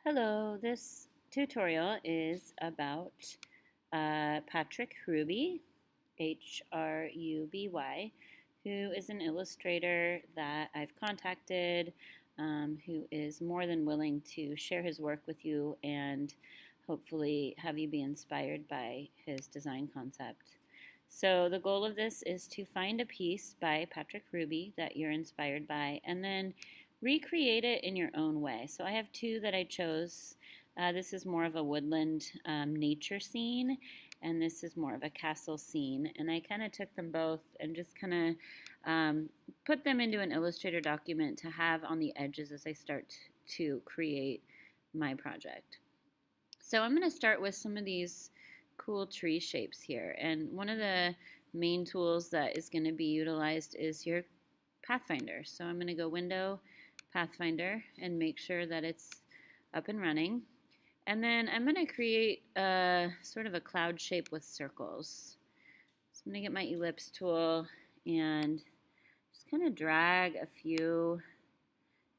Hello, this tutorial is about Patrick Hruby, Hruby, who is an illustrator that I've contacted, who is more than willing to share his work with you and hopefully have you be inspired by his design concept. So the goal of this is to find a piece by Patrick Hruby that you're inspired by and then recreate it in your own way. So I have two that I chose. This is more of a woodland nature scene, and this is more of a castle scene. And I kind of took them both and just kind of put them into an Illustrator document to have on the edges as I start to create my project. So I'm going to start with some of these cool tree shapes here. And one of the main tools that is going to be utilized is your Pathfinder. So I'm going to go Window, Pathfinder, and make sure that it's up and running. And then I'm going to create a sort of a cloud shape with circles. So I'm going to get my ellipse tool and just kind of drag a few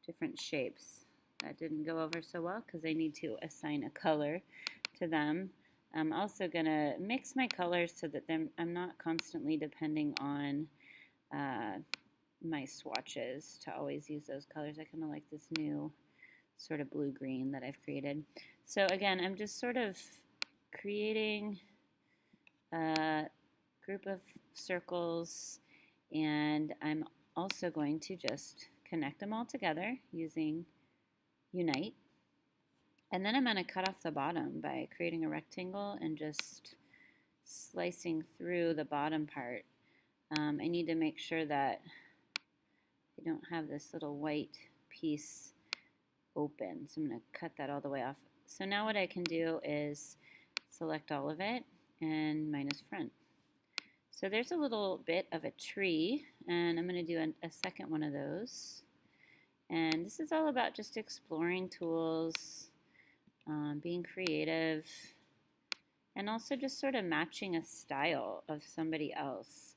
different shapes. That didn't go over so well because I need to assign a color to them. I'm also going to mix my colors so that I'm not constantly depending on my swatches to always use those colors. I kind of like this new sort of blue-green that I've created. So again, I'm just sort of creating a group of circles, and I'm also going to just connect them all together using Unite. And then I'm going to cut off the bottom by creating a rectangle and just slicing through the bottom part. I need to make sure that I don't have this little white piece open. So I'm going to cut that all the way off. So now what I can do is select all of it and minus front. So there's a little bit of a tree, and I'm going to do a second one of those. And this is all about just exploring tools, being creative, and also just sort of matching a style of somebody else.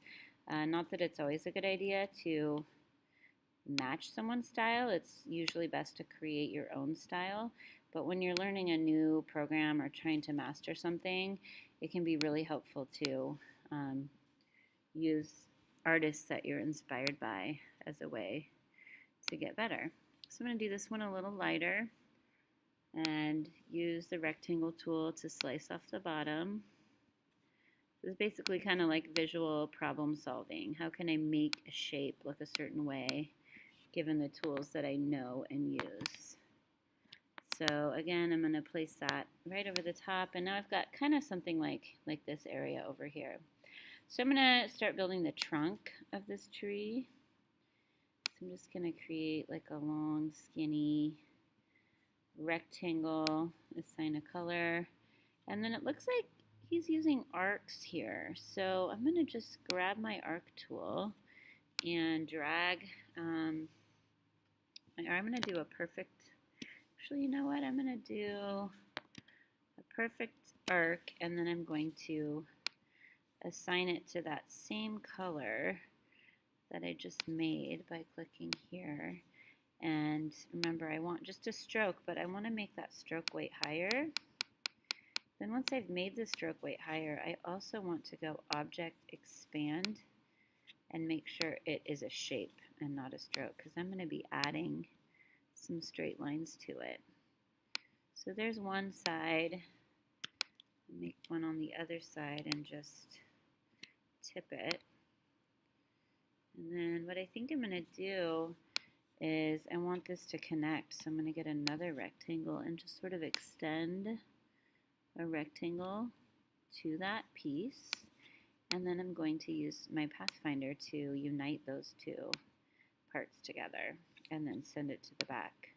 Not that it's always a good idea to match someone's style. It's usually best to create your own style. But when you're learning a new program or trying to master something, it can be really helpful to use artists that you're inspired by as a way to get better. So I'm going to do this one a little lighter and use the rectangle tool to slice off the bottom. This is basically kind of like visual problem solving. How can I make a shape look a certain way given the tools that I know and use? So again, I'm going to place that right over the top, and now I've got kind of something like this area over here. So I'm going to start building the trunk of this tree. So I'm just going to create like a long, skinny rectangle, assign a color, and then it looks like he's using arcs here. So I'm going to just grab my arc tool and drag my arm. I'm going to do a perfect, actually, you know what? I'm going to do a perfect arc, and then I'm going to assign it to that same color that I just made by clicking here. And remember, I want just a stroke, but I want to make that stroke weight higher. Then once I've made the stroke weight higher, I also want to go Object, Expand, and make sure it is a shape and not a stroke, because I'm going to be adding some straight lines to it. So there's one side. Make one on the other side and just tip it. And then what I think I'm going to do is I want this to connect. So I'm going to get another rectangle and just sort of extend a rectangle to that piece. And then I'm going to use my Pathfinder to unite those two parts together and then send it to the back.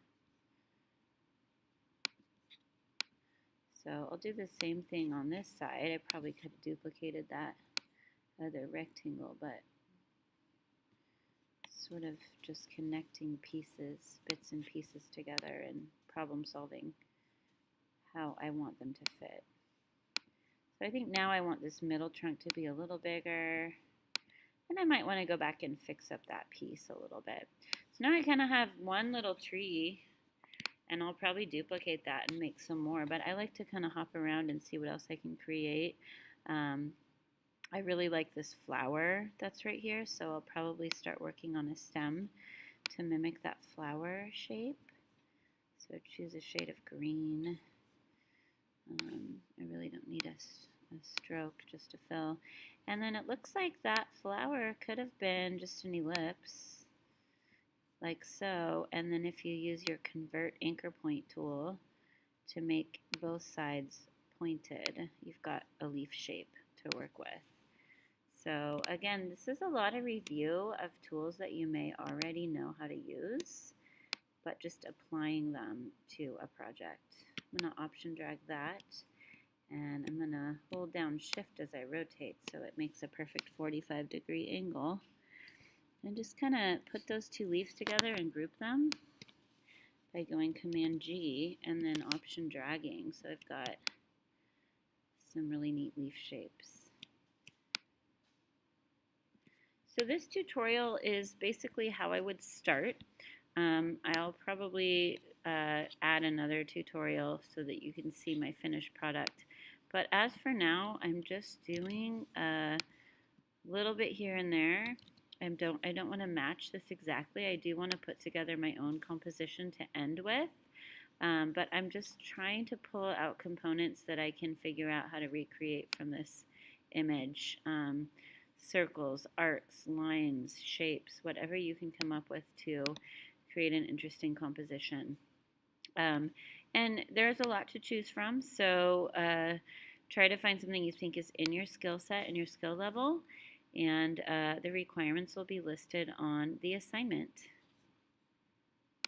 So I'll do the same thing on this side. I probably could have duplicated that other rectangle, but sort of just connecting pieces, bits and pieces together and problem solving how I want them to fit. So I think now I want this middle trunk to be a little bigger, and I might want to go back and fix up that piece a little bit. So now I kind of have one little tree And I'll probably duplicate that and make some more, but I like to kind of hop around and see what else I can create. Um, I really like this flower that's right here, so I'll probably start working on a stem to mimic that flower shape. So choose a shade of green. I really don't need a stroke just to fill. And then it looks like that flower could have been just an ellipse, like so. And then if you use your Convert Anchor Point tool to make both sides pointed, you've got a leaf shape to work with. So again, this is a lot of review of tools that you may already know how to use, but just applying them to a project. I'm going to option drag that, and I'm going to hold down shift as I rotate so it makes a perfect 45-degree angle. And just kind of put those two leaves together and group them by going Command G and then option dragging. So I've got some really neat leaf shapes. So this tutorial is basically how I would start. I'll probably add another tutorial so that you can see my finished product. But as for now, I'm just doing a little bit here and there. I don't want to match this exactly. I do want to put together my own composition to end with. But I'm just trying to pull out components that I can figure out how to recreate from this image. Circles, arcs, lines, shapes, whatever you can come up with to create an interesting composition. And there's a lot to choose from, so try to find something you think is in your skill set and your skill level, and the requirements will be listed on the assignment.